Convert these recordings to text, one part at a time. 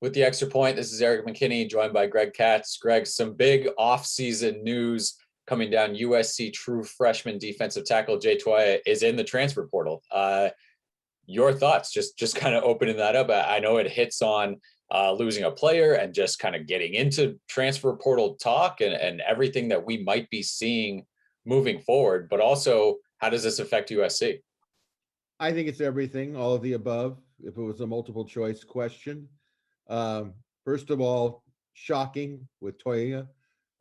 With the extra point, this is Erik McKinney, joined by Greg Katz. Greg, some big off-season news coming down. USC true freshman defensive tackle Jay Toia is in the transfer portal. Your thoughts, just kind of opening that up. I know it hits on losing a player and just kind of getting into transfer portal talk and everything that we might be seeing moving forward, but also how does this affect USC? I think it's everything, all of the above, if it was a multiple choice question. First of all, shocking with Toia.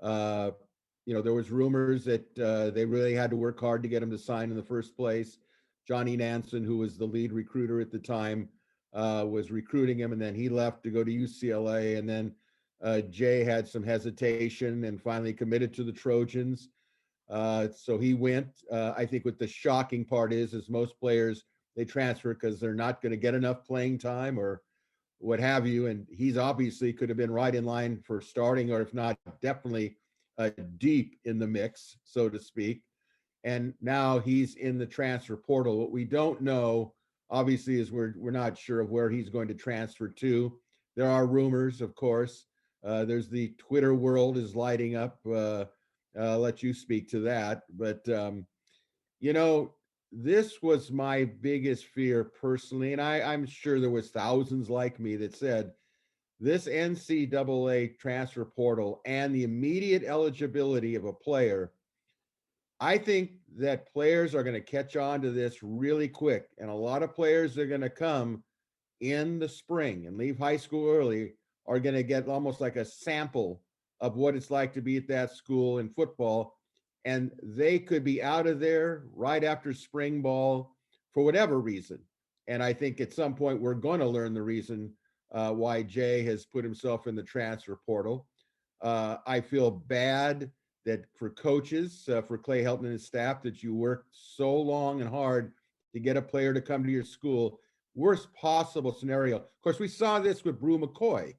There was rumors that they really had to work hard to get him to sign in the first place. Johnny Nansen, who was the lead recruiter at the time, was recruiting him, and then he left to go to UCLA. And then Jay had some hesitation and finally committed to the Trojans. So he went. I think what the shocking part is most players, they transfer because they're not going to get enough playing time or what have you. And he's obviously could have been right in line for starting, or if not, definitely deep in the mix, so to speak. And now he's in the transfer portal. What we don't know, obviously, is we're not sure of where he's going to transfer to. There are rumors, of course. There's the Twitter world is lighting up. I'll let you speak to that. But, this was my biggest fear personally. And I'm sure there was thousands like me that said this NCAA transfer portal and the immediate eligibility of a player, I think that players are going to catch on to this really quick. And a lot of players that are going to come in the spring and leave high school early are going to get almost like a sample of what it's like to be at that school in football. And they could be out of there right after spring ball for whatever reason. And I think at some point we're going to learn the reason why Jay has put himself in the transfer portal. I feel bad that for coaches, for Clay Helton and his staff, that you worked so long and hard to get a player to come to your school. Worst possible scenario. Of course, we saw this with Brew McCoy.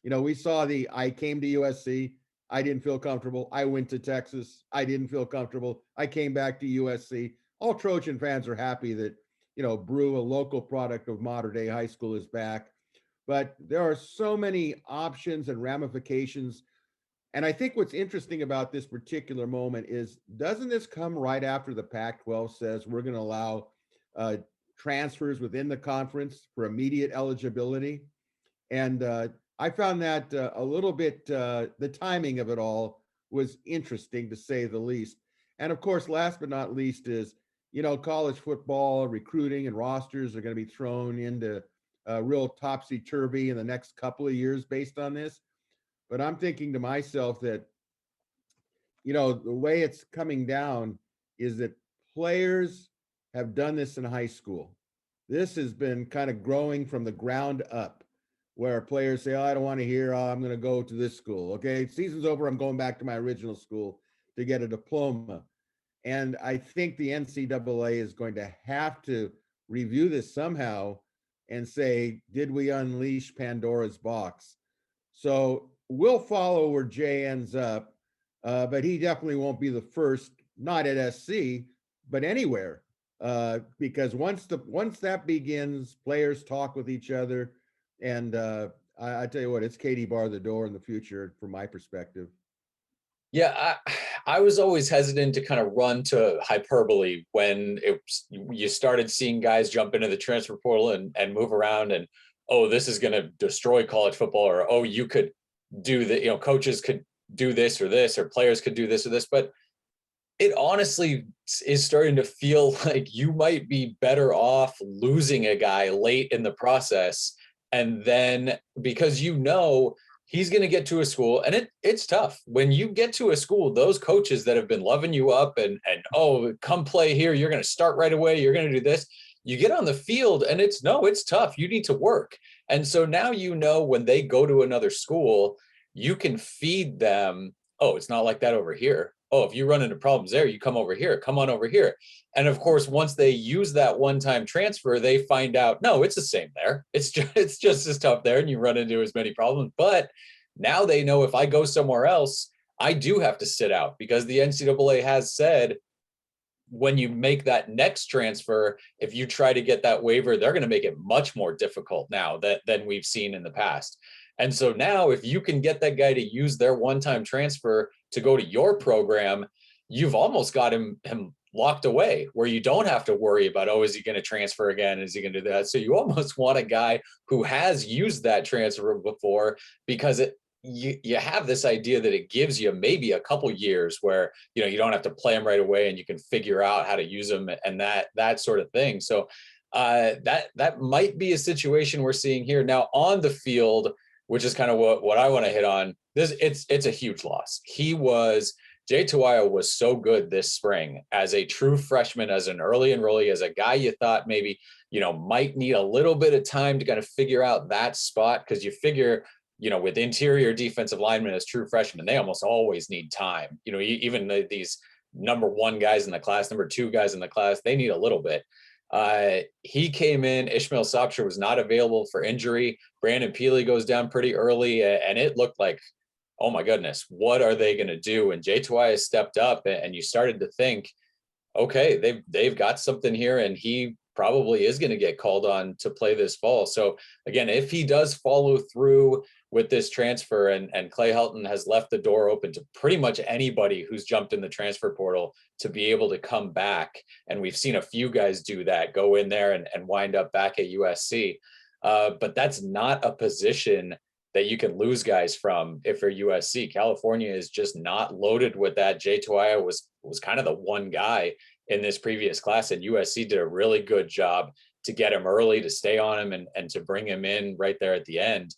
We saw I came to USC. I didn't feel comfortable. I went to Texas. I didn't feel comfortable. I came back to USC. All Trojan fans are happy that, Brew, a local product of modern day high school, is back. But there are so many options and ramifications. And I think what's interesting about this particular moment is, doesn't this come right after the Pac-12 says we're going to allow transfers within the conference for immediate eligibility? And I found that a little bit, the timing of it all was interesting, to say the least. And of course, last but not least is, college football recruiting and rosters are going to be thrown into real topsy-turvy in the next couple of years based on this. But I'm thinking to myself that, the way it's coming down is that players have done this in high school. This has been kind of growing from the ground up, where players say, I don't want to hear, I'm going to go to this school. Okay, season's over. I'm going back to my original school to get a diploma. And I think the NCAA is going to have to review this somehow and say, did we unleash Pandora's box? So we'll follow where Jay ends up, but he definitely won't be the first, not at SC, but anywhere. Because once that begins, players talk with each other. And I tell you what, it's Katie bar the door in the future from my perspective. Yeah, I was always hesitant to kind of run to hyperbole when you started seeing guys jump into the transfer portal and move around and, oh, this is going to destroy college football, or, oh, you could do that, coaches could do this, or players could do this or this. But it honestly is starting to feel like you might be better off losing a guy late in the process. And then because he's going to get to a school, and it's tough. When you get to a school, those coaches that have been loving you up and oh, come play here, you're going to start right away, you're going to do this. You get on the field and it's tough. You need to work. And so now, when they go to another school, you can feed them, oh, it's not like that over here. Oh, if you run into problems there, you come over here, come on over here. And of course, once they use that one-time transfer, they find out, no, it's the same there. It's just as tough there, and you run into as many problems. But now they know, if I go somewhere else, I do have to sit out, because the NCAA has said when you make that next transfer, if you try to get that waiver, they're going to make it much more difficult now than we've seen in the past. And so now if you can get that guy to use their one-time transfer to go to your program, you've almost got him locked away where you don't have to worry about, oh, is he going to transfer again? Is he going to do that? So you almost want a guy who has used that transfer before, because you have this idea that it gives you maybe a couple years where, you don't have to play them right away and you can figure out how to use them and that sort of thing. So that might be a situation we're seeing here now on the field, which is kind of what I want to hit on. It's a huge loss. Jay Toia was so good this spring as a true freshman, as an early enrollee, as a guy you thought maybe, might need a little bit of time to kind of figure out that spot. Because you figure, with interior defensive linemen as true freshmen, they almost always need time. Even these number one guys in the class, number two guys in the class, they need a little bit. He came in, Ishmael Sopcher was not available for injury. Brandon Peely goes down pretty early, and it looked like, oh my goodness, what are they going to do? And Jay Toia stepped up, and you started to think, okay, they've got something here, and he probably is going to get called on to play this fall. So again, if he does follow through with this transfer, and Clay Helton has left the door open to pretty much anybody who's jumped in the transfer portal to be able to come back. And we've seen a few guys do that, go in there and wind up back at USC. But that's not a position that you can lose guys from if you're USC. California is just not loaded with that. Jay Toia was kind of the one guy in this previous class, and USC did a really good job to get him early, to stay on him, and to bring him in right there at the end.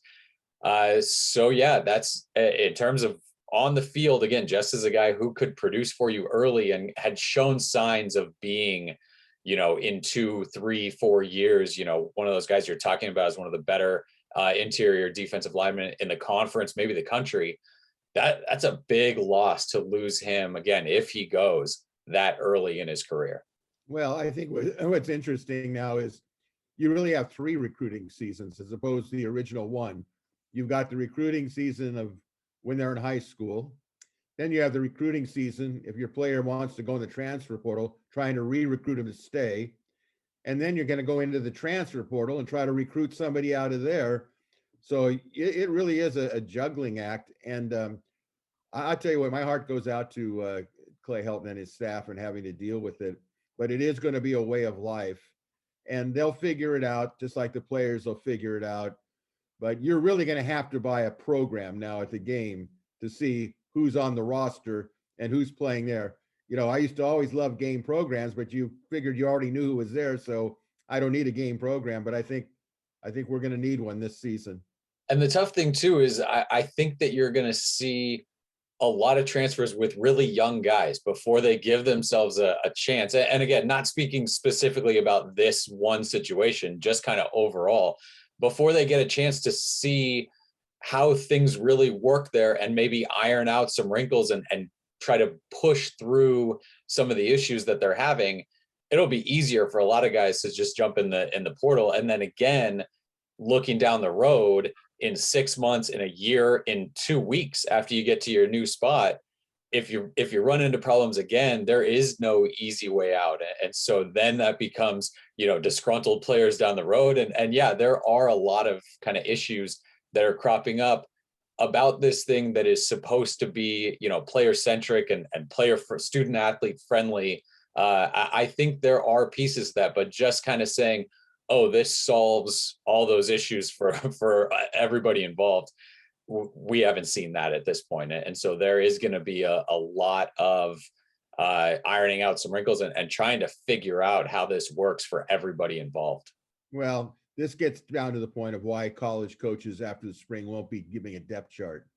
So yeah, that's in terms of on the field, again, just as a guy who could produce for you early and had shown signs of being, in 2, 3, 4 years, one of those guys you're talking about is one of the better interior defensive linemen in the conference, maybe the country. That's a big loss to lose him again if he goes that early in his career. Well, I think what's interesting now is you really have 3 recruiting seasons as opposed to the original one. You've got the recruiting season of when they're in high school. Then you have the recruiting season if your player wants to go in the transfer portal, trying to re-recruit him to stay. And then you're going to go into the transfer portal and try to recruit somebody out of there. So it really is a juggling act. And I'll tell you what, my heart goes out to Clay Helton and his staff and having to deal with it. But it is going to be a way of life. And they'll figure it out, just like the players will figure it out. But you're really going to have to buy a program now at the game to see who's on the roster and who's playing there. I used to always love game programs, but you figured you already knew who was there. So I don't need a game program, but I think we're going to need one this season. And the tough thing too is I think that you're going to see a lot of transfers with really young guys before they give themselves a chance. And again, not speaking specifically about this one situation, just kind of overall, before they get a chance to see how things really work there and maybe iron out some wrinkles and try to push through some of the issues that they're having, it'll be easier for a lot of guys to just jump in the portal. And then again, looking down the road in 6 months, in a year, in 2 weeks after you get to your new spot, if you run into problems again, there is no easy way out. And so then that becomes, disgruntled players down the road. And yeah, there are a lot of kind of issues that are cropping up about this thing that is supposed to be, player centric and player for student athlete friendly. I think there are pieces of that, but just kind of saying, oh, this solves all those issues for everybody involved, we haven't seen that at this point. And so there is going to be a lot of ironing out some wrinkles and trying to figure out how this works for everybody involved. Well, this gets down to the point of why college coaches after the spring won't be giving a depth chart,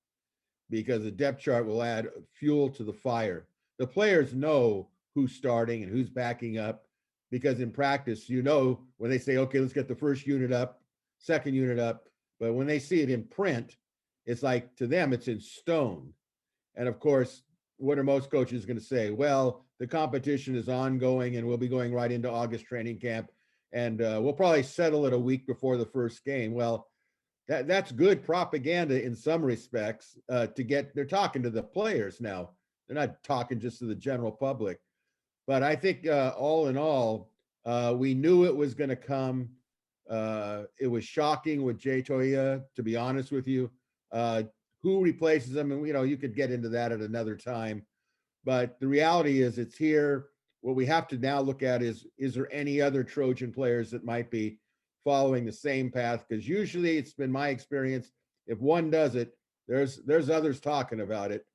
because the depth chart will add fuel to the fire. The players know who's starting and who's backing up, because in practice, when they say, okay, let's get the first unit up, second unit up, but when they see it in print, it's like, to them, it's in stone. And of course, what are most coaches going to say? Well, the competition is ongoing and we'll be going right into August training camp. And we'll probably settle it a week before the first game. Well, that's good propaganda in some respects they're talking to the players now. They're not talking just to the general public. But I think all in all, we knew it was going to come. It was shocking with Jay Toia, to be honest with you. Who replaces him? And, you could get into that at another time. But the reality is it's here. What we have to now look at is there any other Trojan players that might be following the same path? Because usually it's been my experience, if one does it, there's others talking about it.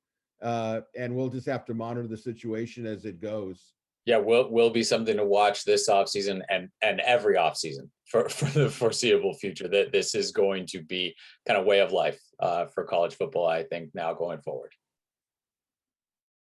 And we'll just have to monitor the situation as it goes. Yeah, will be something to watch this offseason and every offseason for the foreseeable future. That this is going to be kind of way of life for college football, I think, now going forward.